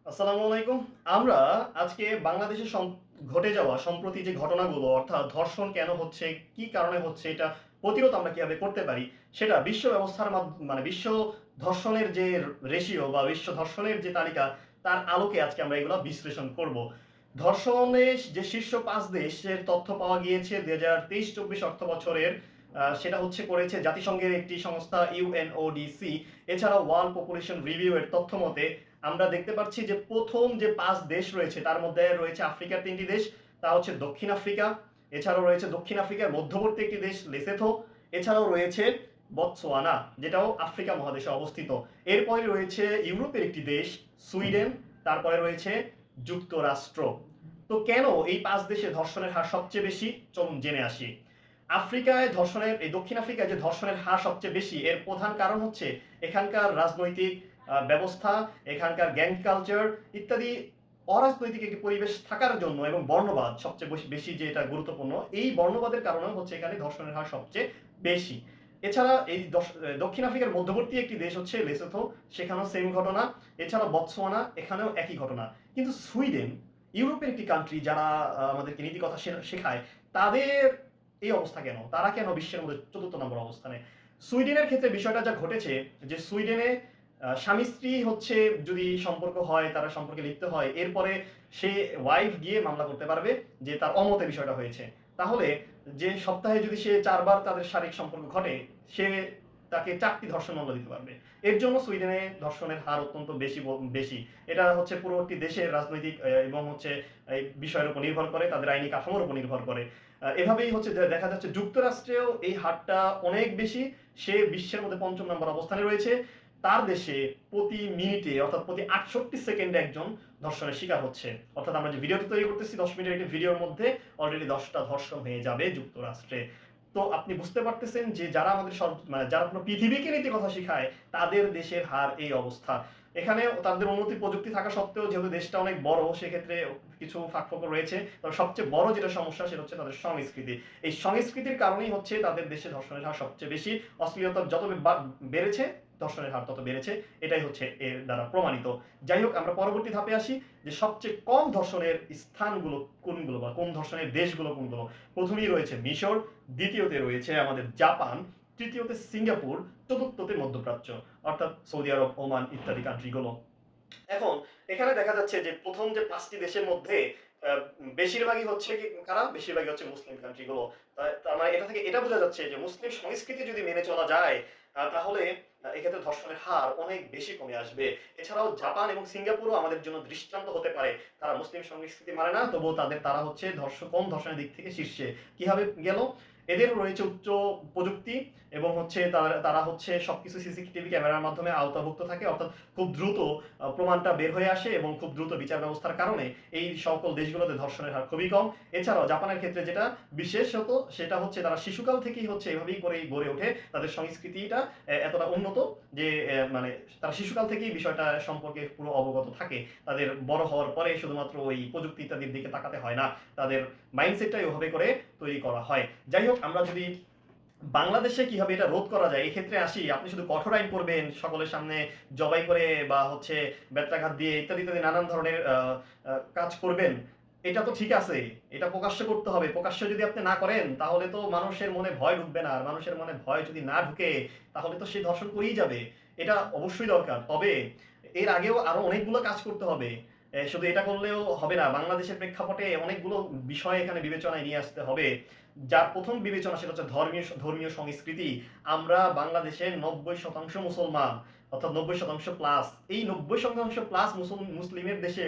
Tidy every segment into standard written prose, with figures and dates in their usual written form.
আসসালামু আলাইকুম। আমরা আজকে বাংলাদেশে ঘটে যাওয়া সম্প্রতি যে ঘটনাগুলো অর্থাৎ ধর্ষণ কেন হচ্ছে, কি কারণে হচ্ছে, এটা প্রতিরোধ আমরা কিভাবে করতে পারি, সেটা বিশ্ব ব্যবস্থার মানে বিশ্ব ধর্ষণের যে রেশিও বা বিশ্ব ধর্ষণের যে তালিকা, তার আলোকে আজকে আমরা এগুলো বিশ্লেষণ করব। ধর্ষণের যে শীর্ষ ৫ দেশের তথ্য পাওয়া গিয়েছে ২০২৩-২৪ অর্থ বছরের, সেটা হচ্ছে করেছে জাতিসংঘের একটি সংস্থা ইউএনওডিসি। এছাড়াও ওয়ার্ল্ড পপুলেশন রিভিউ এর তথ্য মতে আমরা দেখতে পাচ্ছি যে প্রথম যে ৫ দেশ রয়েছে তার মধ্যে রয়েছে আফ্রিকার ৩টি দেশ, তা হচ্ছে দক্ষিণ আফ্রিকা। এছাড়াও রয়েছে দক্ষিণ আফ্রিকার মধ্যবর্তী একটি দেশ লেসোথো। এছাড়াও রয়েছে বতসোয়ানা, যেটাও আফ্রিকা মহাদেশে অবস্থিত। এরপরে রয়েছে ইউরোপের একটি দেশ সুইডেন। তারপরে রয়েছে যুক্তরাষ্ট্র। তো কেন এই ৫ দেশে ধর্ষণের হার সবচেয়ে বেশি, চলুন জেনে আসি। দক্ষিণ আফ্রিকায় যে ধর্ষণের হার সবচেয়ে বেশি, এর প্রধান কারণ হচ্ছে এখানকার রাজনৈতিক ব্যবস্থা, এখানকার গ্যাং কালচার ইত্যাদি। অরাজনৈতিক একটি পরিবেশ থাকার জন্য এবং বর্ণবাদ সবচেয়ে বেশি যে এটা গুরুত্বপূর্ণ, এই বর্ণবাদের কারণে হচ্ছে এখানে ধর্ষণের হার সবচেয়ে বেশি। এছাড়া দক্ষিণ আফ্রিকার মধ্যবর্তী একটি দেশ হচ্ছে লেসোথো, সেখানেও সেম ঘটনা। এছাড়া বতসোয়ানা, এখানেও একই ঘটনা। কিন্তু সুইডেন, ইউরোপের একটি কান্ট্রি যারা আমাদেরকে নীতি কথা শেখায়, তাদের এই অবস্থা কেন? তারা কেন বিশ্বের মধ্যে ৪র্থ নম্বর অবস্থানে? সুইডেনের ক্ষেত্রে বিষয়টা যা ঘটেছে যে সুইডেনে স্বামী স্ত্রী হচ্ছে যদি সম্পর্ক হয়, তারা সম্পর্কে লিপ্ত হয়, এরপরে সে ওয়াইফ গিয়ে মামলা করতে পারবে যে তার অমতে বিষয়টা হয়েছে। তাহলে যে সপ্তাহে যদি সে ৪ বার তাদের শারীরিক সম্পর্ক ঘটে, সে তাকে ৪টি ধর্ষণ মামলা দিতে পারবে। এর জন্য সুইডেনে ধর্ষণের হার অত্যন্ত বেশি। এটা হচ্ছে পুরো একটি দেশের রাজনৈতিক এবং হচ্ছে এই বিষয়ের উপর নির্ভর করে, তাদের আইনি কাঠামোর উপর নির্ভর করে। এভাবেই হচ্ছে দেখা যাচ্ছে যুক্তরাষ্ট্রেও এই হারটা অনেক বেশি। সে বিশ্বের মধ্যে ৫ম নম্বর অবস্থানে রয়েছে। তার দেশে প্রতি মিনিটে অর্থাৎ প্রতি ৬৮ সেকেন্ডে একজন ধর্ষণের শিকার হচ্ছে। অর্থাৎ আমরা যে ভিডিওটি তৈরি করতেছি ১০ মিনিটের একটি ভিডিওর মধ্যে অলরেডি ১০টা ধর্ষণ হয়ে যাবে যুক্তরাষ্ট্রে। তো আপনি বুঝতে পারতেছেন যে যারা আমাদের মানে যারা পুরো পৃথিবীকে নীতি কথা শিখায়, তাদের দেশের হার এই অবস্থা। এখানে তাদের উন্নতি প্রযুক্তি থাকা সত্ত্বেও যেহেতু দেশটা অনেক বড়, সেক্ষেত্রে কিছু ফাঁকফোকর রয়েছে। তবে সবচেয়ে বড় যেটা সমস্যা সেটা হচ্ছে তাদের সংস্কৃতি। এই সংস্কৃতির কারণেই হচ্ছে তাদের দেশে ধর্ষণের হার সবচেয়ে বেশি। অশ্লীলতা যত বেড়েছে, ধর্ষণের হার তত বেড়েছে। এটাই হচ্ছে এর দ্বারা প্রমাণিত। যাই হোক, আমরা পরবর্তী ধাপে আসি যে সবচেয়ে কম ধর্ষণের স্থানগুলো কোনগুলো বা কোন ধর্ষণের দেশগুলো কোনগুলো। প্রথমেই রয়েছে মিশর, দ্বিতীয়তে রয়েছে আমাদের জাপান, তৃতীয়তে সিঙ্গাপুর, চতুর্থতে মধ্যপ্রাচ্য অর্থাৎ সৌদি আরব, ওমান ইত্যাদি কান্ট্রিগুলো। এখন এখানে দেখা যাচ্ছে যে প্রথম যে ৫টি দেশের মধ্যে বেশিরভাগই হচ্ছে কি কারা? বেশিরভাগই হচ্ছে মুসলিম কান্ট্রিগুলো। তার মানে এটা থেকে এটা বোঝা যাচ্ছে যে মুসলিম সংস্কৃতি যদি মেনে চলা যায়, তাহলে এক্ষেত্রে ধর্ষণের হার অনেক বেশি কমে আসবে। এছাড়াও জাপান এবং সিঙ্গাপুরও আমাদের জন্য দৃষ্টান্ত হতে পারে। তারা মুসলিম সংস্কৃতি মানে না, তবুও তারা হচ্ছে কম ধর্ষণের দিক থেকে শীর্ষে। কিভাবে গেল? এদেরও রয়েছে উচ্চ প্রযুক্তি এবং হচ্ছে তারা হচ্ছে সবকিছু সিসিটিভি ক্যামেরার মাধ্যমে আওতাভুক্ত থাকে, অর্থাৎ খুব দ্রুত প্রমাণটা বের হয়ে আসে এবং খুব দ্রুত বিচার ব্যবস্থার কারণে এই সকল দেশগুলোতে ধর্ষণের হার খুবই কম। এছাড়াও জাপানের ক্ষেত্রে যেটা বিশেষত, সেটা হচ্ছে তারা শিশুকাল থেকেই হচ্ছে এভাবেই করেই গড়ে ওঠে। তাদের সংস্কৃতিটা এতটা উন্নত যে মানে তারা শিশুকাল থেকেই বিষয়টা সম্পর্কে পুরো অবগত থাকে। তাদের বড় হওয়ার পরে শুধুমাত্র ওই প্রযুক্তি ইত্যাদির দিকে তাকাতে হয় না, তাদের মাইন্ডসেটটাই ওভাবে করে তৈরি করা হয়। যাই হোক, আমরা যদি বাংলাদেশে কিভাবে এটা রোধ করা যায় এক্ষেত্রে আসি, আপনি শুধু কঠোর আইন করবেন, সকলের সামনে জবাই করে বা হচ্ছে বেত্রাঘাত দিয়ে ইত্যাদি ইত্যাদি নানান ধরনের কাজ করবেন, এটা তো ঠিক আছে। এটা প্রকাশ্য করতে হবে। প্রকাশ্য যদি আপনি না করেন, তাহলে তো মানুষের মনে ভয় ঢুকবে না। আর মানুষের মনে ভয় যদি না ঢুকে, তাহলে তো সে ধর্ষণ করেই যাবে। এটা অবশ্যই দরকার। তবে এর আগেও আরো অনেকগুলো কাজ করতে হবে। শুধু এটা করলেও হবে না। বাংলাদেশের প্রেক্ষাপটে অনেকগুলো বিষয় এখানে বিবেচনায় নিয়ে আসতে হবে। যার প্রথম বিবেচনা সেটা হচ্ছে ধর্মীয় সংস্কৃতি। আমরা বাংলাদেশের ৯০% মুসলমান, অর্থাৎ ৯০% প্লাস। এই ৯০% প্লাস মুসলিমের দেশে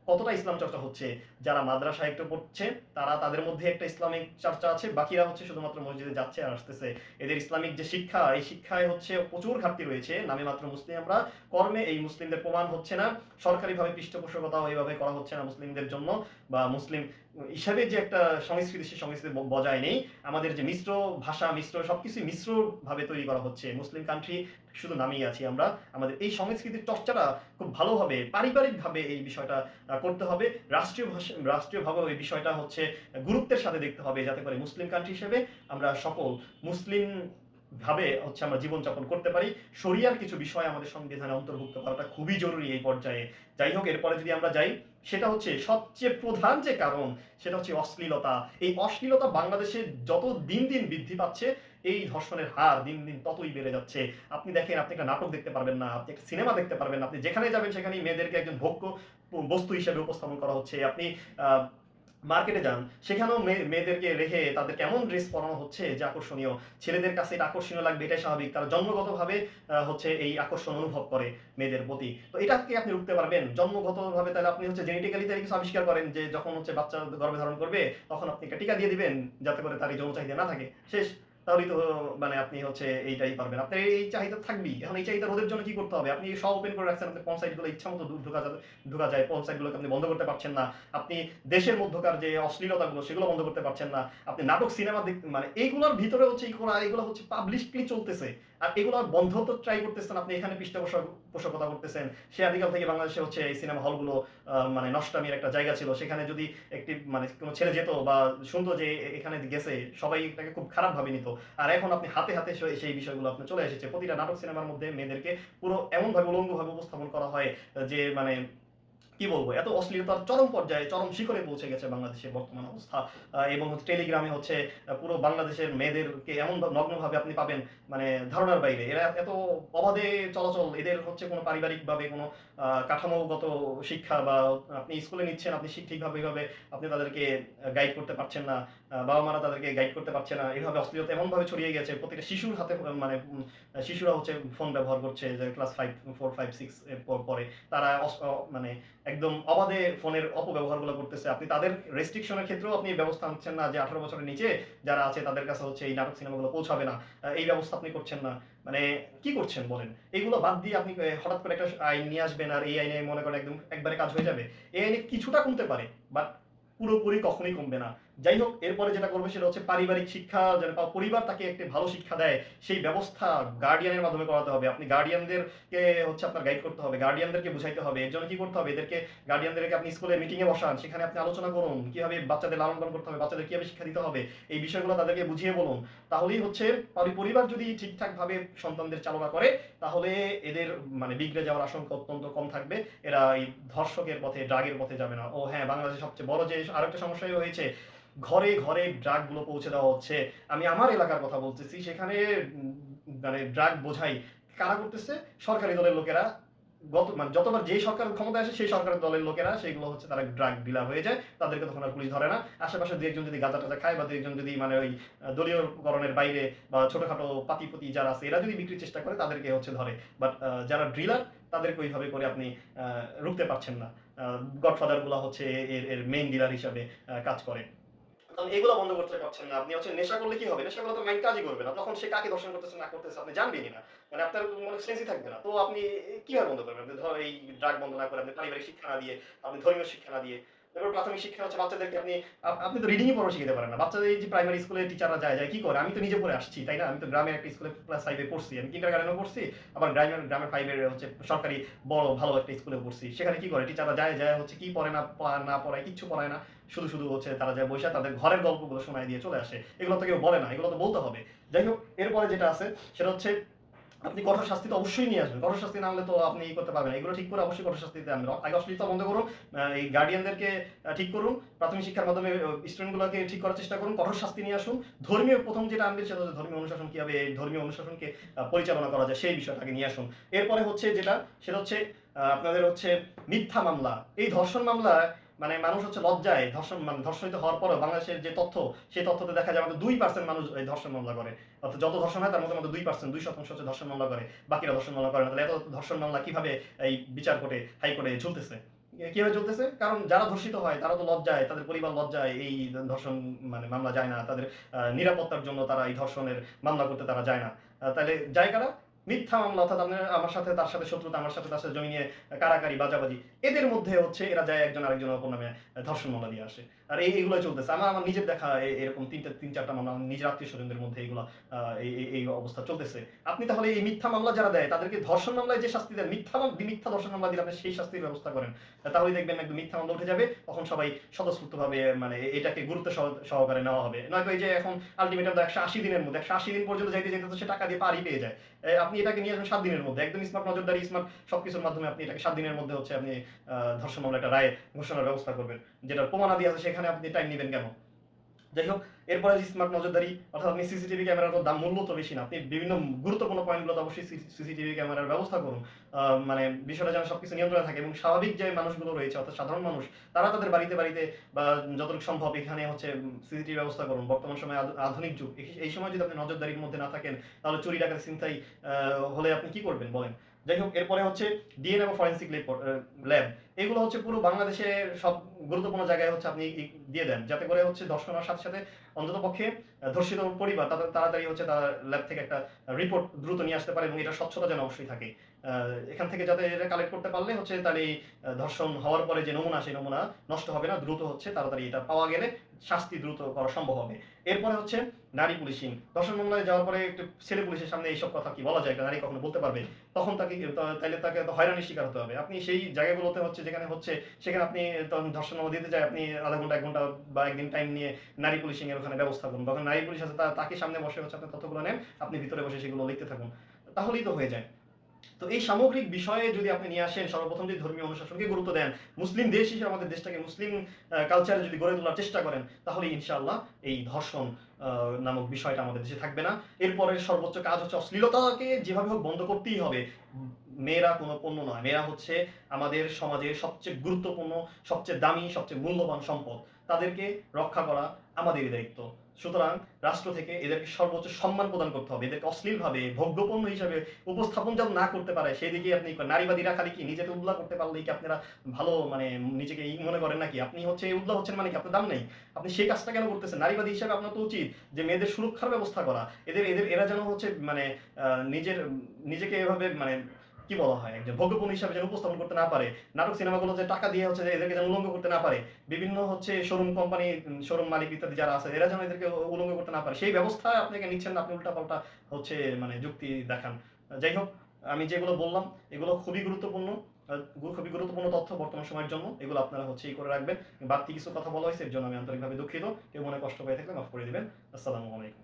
কতটা ইসলাম চর্চা হচ্ছে? যারা মাদ্রাসায় একটু পড়ছে, তারা তাদের মধ্যে একটা ইসলামিক চর্চা আছে, বাকিরা হচ্ছে শুধুমাত্র মসজিদে যাচ্ছে আর আসতেছে। এদের ইসলামিক যে শিক্ষা, এই শিক্ষায় হচ্ছে প্রচুর ঘাটতি রয়েছে। নামে মাত্র মুসলিম আমরা, কর্মে এই মুসলিমদের প্রমাণ হচ্ছে না। সরকারিভাবে পৃষ্ঠপোষকতাও এইভাবে করা হচ্ছে না মুসলিমদের জন্য, বা মুসলিম হিসাবে যে একটা সংস্কৃতি, সেই সংস্কৃতি বজায় নেই। আমাদের যে মিশ্র ভাষা, মিশ্র সবকিছু মিশ্র ভাবে তৈরি করা হচ্ছে। মুসলিম কান্ট্রি শুধু নামেই আছি আমরা। আমাদের এই সংস্কৃতির চর্চাটা খুব ভালোভাবে পারিবারিকভাবে এই বিষয়টা করতে হবে। রাষ্ট্রীয়ভাবে এই বিষয়টা হচ্ছে গুরুত্বের সাথে দেখতে হবে, যাতে করে মুসলিম কান্ট্রি হিসেবে আমরা সকল মুসলিম ভাবে হচ্ছে আমরা জীবনযাপন করতে পারি। শরিয়ার কিছু বিষয় আমাদের সংবিধানে অন্তর্ভুক্ত করাটা খুবই জরুরি এই পর্যায়ে। যাই হোক, এরপরে যদি আমরা যাই, সেটা হচ্ছে সবচেয়ে প্রধান যে কারণ, সেটা হচ্ছে অশ্লীলতা। এই অশ্লীলতা বাংলাদেশে যত দিন দিন বৃদ্ধি পাচ্ছে, এই ধর্ষণের হার দিন দিন ততই বেড়ে যাচ্ছে। আপনি দেখেন, আপনি একটা নাটক দেখতে পারবেন না, আপনি একটা সিনেমা দেখতে পারবেন না, আপনি যেখানে যাবেন সেখানেই মেয়েদেরকে একজন ভোগ্য বস্তু হিসেবে উপস্থাপন করা হচ্ছে। আপনি আহ, মার্কেটে যান, সেখানেও মেয়েদেরকে রেখে তাদেরকে এমন ড্রেস পরানো হচ্ছে যে আকর্ষণীয়। ছেলেদের কাছে এটা আকর্ষণীয় লাগবে, এটাই স্বাভাবিক, তারা জন্মগতভাবে হচ্ছে এই আকর্ষণ অনুভব করে মেয়েদের প্রতি। তো এটাকে আপনি রুখতে পারবেন জন্মগতভাবে? তাহলে আপনি হচ্ছে জেনেটিক্যালি তার কিছু আবিষ্কার করেন যে যখন হচ্ছে বাচ্চা গর্ভে ধারণ করবে, তখন আপনি একটা টিকা দিয়ে দিবেন যাতে করে তার এই যৌন চাহিদা না থাকে, শেষ। তাহলেই তো মানে আপনি হচ্ছে এইটাই পারবেন। আপনার এই চাহিদা থাকবেই। এখন এই চাহিদা রোধের জন্য কি করতে হবে? আপনি সব ওপেন করে রাখছেন, আপনি পর্ন সাইটগুলো ইচ্ছা মতো ঢোকা যায়, পর্ন সাইটগুলোকে আপনি বন্ধ করতে পারছেন না। আপনি দেশের মধ্যকার যে অশ্লীলতাগুলো সেগুলো বন্ধ করতে পারছেন না। আপনি নাটক সিনেমা দেখতে, মানে এইগুলোর ভিতরে হচ্ছে এগুলো হচ্ছে পাবলিকলি চলতেছে। আর এগুলো বন্ধ তো ট্রাই করতেছেন আপনি, এখানে পৃষ্ঠপোষকতা করতেছেন। সে আদিকাল থেকে বাংলাদেশে হচ্ছে এই সিনেমা হলগুলো মানে নষ্টামির একটা জায়গা ছিল। সেখানে যদি একটি মানে কোনো ছেলে যেত বা শুনতো যে এখানে গেছে, সবাই এটাকে খুব খারাপ ভাবে নিত। আর এখন আপনি হাতে হাতে সেই বিষয়গুলো আপনার চলে এসেছে। প্রতিটা নাটক সিনেমার মধ্যে মেয়েদেরকে পুরো এমন ভাবে উলঙ্গ ভাবে উপস্থাপন করা হয় যে মানে কি বলবো, এত অশ্লীলতার চরম পর্যায়ে, চরম শিখরে পৌঁছে গেছে বাংলাদেশের বর্তমান অবস্থা। এবং হচ্ছে টেলিগ্রামে হচ্ছে পুরো বাংলাদেশের মেয়েদেরকে এমন নগ্নভাবে আপনি পাবেন, মানে ধারণার বাইরে। এরা এত অবাধে চলাচল, এদের হচ্ছে কোনো পারিবারিকভাবে কোনো কাঠামোগত শিক্ষা বা আপনি স্কুলে নিচ্ছেন, আপনি ঠিকভাবে এইভাবে আপনি তাদেরকে গাইড করতে পারছেন না, বাবা মারা তাদেরকে গাইড করতে পারছে না। এভাবে অশ্লীলতা এমনভাবে ছড়িয়ে গেছে, প্রতিটা শিশুর হাতে মানে শিশুরা হচ্ছে ফোন ব্যবহার করছে, যে ক্লাস 5, 4, 5, 6 এর পরে তারা মানে একদম অবাধে ফোনের অপব্যবহারগুলো করতেছে। আপনি তাদের রেস্ট্রিকশনের ক্ষেত্রেও আপনি ব্যবস্থা নিচ্ছেন না যে 18 বছরের নিচে যারা আছে তাদের কাছে হচ্ছে এই নাটক সিনেমাগুলো পৌঁছাবে না। এই ব্যবস্থা আপনি করছেন না। মানে কি করছেন বলেন? এগুলো বাদ দিয়ে আপনি হঠাৎ করে একটা আইন নিয়ে আসবেন, আর এই আইনে মনে করেন একদম একবারে কাজ হয়ে যাবে। এই আইনে কিছুটা কমতে পারে, বাট পুরোপুরি কখনোই কমবে না। যাই হোক, এরপরে যেটা করবে সেটা হচ্ছে পারিবারিক শিক্ষা, যেন পরিবার তাকে একটি ভালো শিক্ষা দেয়, সেই ব্যবস্থা গার্ডিয়ানের মাধ্যমে করাতে হবে। আপনি গার্ডিয়ানদেরকে হচ্ছে আপনার গাইড করতে হবে, গার্ডিয়ানদেরকে বুঝাইতে হবে। এর জন্য কি করতে হবে? এদেরকে গার্ডিয়ানদেরকে আপনি স্কুলে মিটিং এ বসান, সেখানে আপনি আলোচনা করুন কিভাবে বাচ্চাদের লালন পালন করতে হবে, বাচ্চাদের কিভাবে শিক্ষা দিতে হবে, এই বিষয়গুলো তাদেরকে বুঝিয়ে বলুন। তাহলেই হচ্ছে পরিবার যদি ঠিকঠাক ভাবে সন্তানদের চালনা করে, তাহলে এদের মানে বিগড়ে যাওয়ার আশঙ্কা অত্যন্ত কম থাকবে। এরা এই ধর্ষকের পথে, ড্রাগের পথে যাবে না। ও হ্যাঁ, বাংলাদেশে সবচেয়ে বড় যে আরেকটা সমস্যা হয়েছে, ঘরে ঘরে ড্রাগ গুলো পৌঁছে দেওয়া হচ্ছে। আমি আমার এলাকার কথা বলতেছি, সেখানে মানে ড্রাগ বোঝাই কারা করতেছে? সরকারি দলের লোকেরা। মানে যতবার যেই সরকার ক্ষমতায় আসে, সেই সরকারের দলের লোকেরা সেগুলো হচ্ছে তারা ড্রাগ ডিলার হয়ে যায়, তাদেরকে তখন আর পুলিশ ধরে না। আশেপাশে দু একজন যদি গাঁজা টাজা খায়, বা দু একজন যদি মানে ওই দলীয়করণের বাইরে বা ছোটখাটো পাতি যারা আছে এরা যদি বিক্রির চেষ্টা করে, তাদেরকে হচ্ছে ধরে। বাট যারা ড্রিলার, তাদেরকে ওইভাবে করে আপনি রুখতে পারছেন না। গডফাদার গুলা হচ্ছে এর এর মেইন ডিলার হিসাবে কাজ করে। কারণ এগুলো বন্ধ করতে পারছেন না। আপনি হচ্ছে নেশা করলে কি হবে? নেশা করলে তো মাইন্ড কাজই করবে না। তখন সে কাকে দর্শন করতেছে না করতেছে আপনি জানবেনই না। মানে আপনার মনে সেন্সই থাকবে না। তো আপনি কিভাবে বন্ধ করবেন? আপনি ধরো এই ড্রাগ বন্ধ না করে, আপনি পারিবারিক শিক্ষা না দিয়ে, আপনি ধর্মীয় শিক্ষা না দিয়ে, তারপর প্রাথমিক শিক্ষা হচ্ছে বাচ্চাদেরকে আপনি তো রিডিংই পড়ানো শিখাতে পারেন না। বাচ্চাদের এই যে প্রাইমারি স্কুলে টিচাররা যায় কি করে? আমি তো নিজে পড়ে আসছি, তাই না? আমি তো গ্রামের একটা স্কুলে ক্লাস 5 এ পড়ছি। আমি কিন্ডারগার্টেনও পড়ছি। আবার গ্রামের 5 এর হচ্ছে সরকারি বড় ভালো একটা স্কুলে পড়ছি। সেখানে কি করে? টিচাররা যায় হচ্ছে কি পড়ে না পড়ায়, কিচ্ছু পড়ায় না। শুধু হচ্ছে তারা যায় বইসা তাদের ঘরের গল্পগুলো শোনায় দিয়ে চলে আসে। এগুলো তো কেউ বলে না, এগুলো তো বলতে হবে। যাই হোক, এরপরে যেটা আছে সেটা হচ্ছে আপনি কঠোর শাস্তি তো অবশ্যই নিয়ে আসবেন। কঠোর শাস্তি না আনলে তো আপনি করতে পারবেন না। এগুলো ঠিক করে অবশ্যই কঠোর শাস্তি দিতে আনবেন। আগে অশ্লীলতা বন্ধ করুন, এই গার্ডিয়ানদেরকে ঠিক করুন, প্রাথমিক শিক্ষার মাধ্যমে স্টুডেন্টগুলোকে ঠিক করার চেষ্টা করুন, কঠোর শাস্তি নিয়ে আসুন। ধর্মীয় প্রথম যেটা আনবেন সেটা হচ্ছে ধর্মীয় অনুশাসন, কিভাবে এই ধর্মীয় অনুশাসনকে পরিচালনা করা যায় সেই বিষয়টাকে নিয়ে আসুন। এরপরে হচ্ছে যেটা সেটা হচ্ছে আপনাদের হচ্ছে মিথ্যা মামলা। এই ধর্ষণ মামলা মানে মানুষ হচ্ছে লজ্জায় ধর্ষিত হওয়ার পরেও বাংলাদেশের যে তথ্য, সেই তথ্যতে দেখা যায় আমাদের 2% মানুষ এই ধর্ষণ মামলা করে। অর্থাৎ যত ধর্ষণ হয় তার মধ্যে মাত্র 2% হচ্ছে ধর্ষণ মামলা করে, বাকিরা ধর্ষণ মামলা করে না। তাহলে এত ধর্ষণ মামলা কিভাবে এই বিচার কোর্টে, হাইকোর্টে ঝুলতেছে? কিভাবে চলতেছে? কারণ যারা ধর্ষিত হয় তারা তো লজ্জায়, তাদের পরিবার লজ্জায় এই ধর্ষণ মানে মামলা যায় না। তাদের নিরাপত্তার জন্য তারা এই ধর্ষণের মামলা করতে তারা যায় না। তাহলে যায় কারা? মিথ্যা মামলা অর্থাৎ আপনার আমার সাথে তার সাথে শত্রুতা, আমার সাথে তার সাথে জমি নিয়ে কাড়াকাড়ি বাজাবাজি, এদের মধ্যে হচ্ছে এরা যায় একজন আরেকজনের উপর নামে ধর্ষণ মামলা দিয়ে আসে। আর এইগুলো চলতেছে। আমার নিজের দেখা এরকম ৩-৪টা মামলা আমার নিজের আত্মীয়স্বজনদের মধ্যে এইগুলা এই অবস্থা চলতেছে। আপনি তাহলে এই মিথ্যা মামলা যারা দেয় তাদেরকে ধর্ষণ মামলায় যে শাস্তি দেন, মিথ্যা দর্শন মামলা দিলে আপনি সেই শাস্তির ব্যবস্থা করেন। তাহলেই দেখবেন একদম মিথ্যা মামলা উঠে যাবে। তখন সবাই স্বতঃস্ফূর্তভাবে মানে এটাকে গুরুত্ব সহকারে নেওয়া হবে। নয়তো এই যে এখন আল্টিমেটাম ১৮০ দিনের মধ্যে ১৮০ দিন পর্যন্ত যাইতে যাইতে তো সে টাকা দিয়ে পারই পেয়ে যায়। আপনি এটাকে নিয়ে আসবেন ৭ দিনের মধ্যে। একদম স্মার্ট নজরদারি, স্মার্ট সবকিছুর মাধ্যমে আপনি এটাকে ৭ দিনের মধ্যে হচ্ছে আপনি ধর্ষণ মামলা একটা রায় ঘোষণার ব্যবস্থা করবেন। যেটার প্রমাণাদি আছে সেখানে আপনি টাইম নিবেন কেন? যাই হোক, এরপরে যে স্মার্ট নজরদারি অর্থাৎ আপনি সিসিটিভি ক্যামেরার তো দাম মূল্য তো বেশি না। আপনি বিভিন্ন গুরুত্বপূর্ণ পয়েন্টগুলোতে অবশ্যই সিসিটিভি ক্যামেরার ব্যবস্থা করুন। মানে বিষয়টা যেন সবকিছু নিয়ন্ত্রণে থাকে এবং স্বাভাবিক যে মানুষগুলো রয়েছে অর্থাৎ সাধারণ মানুষ, তারা তাদের বাড়িতে বা যতটুকু সম্ভব এখানে হচ্ছে সিসিটিভি ব্যবস্থা করুন। বর্তমান সময়ে আধুনিক যুগ। এই সময় যদি আপনি নজরদারির মধ্যে না থাকেন তাহলে চুরি ডাকাতি ছিনতাই হলে আপনি কি করবেন বলেন? যাই হোক, এরপরে হচ্ছে ডিএনএ বা ফরেনসিক ল্যাব, এগুলো হচ্ছে পুরো বাংলাদেশে সব গুরুত্বপূর্ণ জায়গায় হচ্ছে আপনি দিয়ে দেন, যাতে করে হচ্ছে ধর্ষণ হওয়ার সাথে সাথে অন্ততপক্ষে ধর্ষিত পরিবার তাদের তাড়াতাড়ি হচ্ছে তার ল্যাব থেকে একটা রিপোর্ট দ্রুত নিয়ে আসতে পারে এবং এটা স্বচ্ছতা যেন অবশ্যই থাকে। এখান থেকে যাতে এটা কালেক্ট করতে পারলে হচ্ছে তাহলে এই ধর্ষণ হওয়ার পরে যে নমুনা, সেই নমুনা নষ্ট হবে না, দ্রুত হচ্ছে তাড়াতাড়ি এটা পাওয়া গেলে শাস্তি দ্রুত করা সম্ভব হবে। এরপরে হচ্ছে নারী পুলিশিং। ধর্ষণ মামলায় যাওয়ার পরে একটু ছেলে পুলিশের সামনে এইসব কথা কি বলা যায়? একটা নারী কখনো বলতে পারবে? তখন তাইলে তাকে তো হয়রানির শিকার হতে হবে। আপনি সেই জায়গাগুলোতে হচ্ছে যেখানে হচ্ছে সেখানে আপনি তখন ধর্ষণ মামলা দিতে যায়, আপনি আধা ঘন্টা ১ ঘন্টা বা একদিন টাইম নিয়ে নারী পুলিশিং এর ওখানে ব্যবস্থা করুন। যখন নারী পুলিশ আছে তাকে সামনে বসে হচ্ছে আপনি তথ্যগুলো নেন, আপনি ভিতরে বসে সেগুলো লিখতে থাকুন। তাহলেই তো হয়ে যায়। তো এই সামগ্রিক বিষয়ে যদি আপনি নিয়ে আসেন, সর্বপ্রথম যদি ধর্মীয় অনুশাসনকে গুরুত্ব দেন, মুসলিম দেশ হিসেবে আমাদের দেশটাকে মুসলিম কালচারে যদি গড়ে তোলার চেষ্টা করেন, তাহলে ইনশাআল্লাহ এই ধর্ষণ নামক বিষয়টা আমাদের দেশে থাকবে না। এরপরে সর্বোচ্চ কাজ হচ্ছে অশ্লীলতাকে যেভাবে হোক বন্ধ করতেই হবে। মেয়েরা কোনো পণ্য নয়। মেয়েরা হচ্ছে আমাদের সমাজের সবচেয়ে গুরুত্বপূর্ণ, সবচেয়ে দামি, সবচেয়ে মূল্যবান সম্পদ। তাদেরকে রক্ষা করা আমাদেরই দায়িত্ব। সুতরাং রাষ্ট্র থেকে এদেরকে সর্বোচ্চ সম্মান প্রদান করতে হবে। এদেরকে অশ্লীলভাবে ভোগ্যপণ্য হিসেবে উপস্থাপন যেন না করতে পারে সেদিকেই আপনি নারীবাদীরা খালি কি নিজেকে উল্লাহ করতে পারলেই কি আপনারা ভালো মানে নিজেকে মনে করেন নাকি? আপনি হচ্ছে উল্লাহ হচ্ছেন মানে কি আপনার দাম নেই? আপনি সেই কাজটা কেন করতেছেন? নারীবাদী হিসেবে আপনার তো উচিত যে মেয়েদের সুরক্ষার ব্যবস্থা করা। এরা যেন হচ্ছে মানে নিজেকে এভাবে মানে কি বলা হয় একজন ভোগ্যপণ্য হিসাবে যেন উপস্থাপন করতে না পারে। নাটক সিনেমাগুলো যে টাকা দিয়ে হচ্ছে যে এদেরকে যেন উলঙ্গ করতে না পারে। বিভিন্ন হচ্ছে শোরুম কোম্পানি, শোরুম মালিক ইত্যাদি যারা আছে এরা যেন এদেরকে উলঙ্গ করতে না পারে। সেই ব্যবস্থা আপনাকে নিচ্ছেন না, আপনি উল্টাপাল্টা হচ্ছে মানে যুক্তি দেখান। যাই হোক, আমি যেগুলো বললাম এগুলো খুবই গুরুত্বপূর্ণ তথ্য বর্তমান সময়ের জন্য। এগুলো আপনারা হচ্ছে করে রাখবেন। বাড়তি কিছু কথা বলা হয়েছে এর জন্য আমি আন্তরিকভাবে দুঃখিত। কেউ মনে কষ্ট পেয়ে থাকলে মাফ করে দিবেন। আসসালামু আলাইকুম।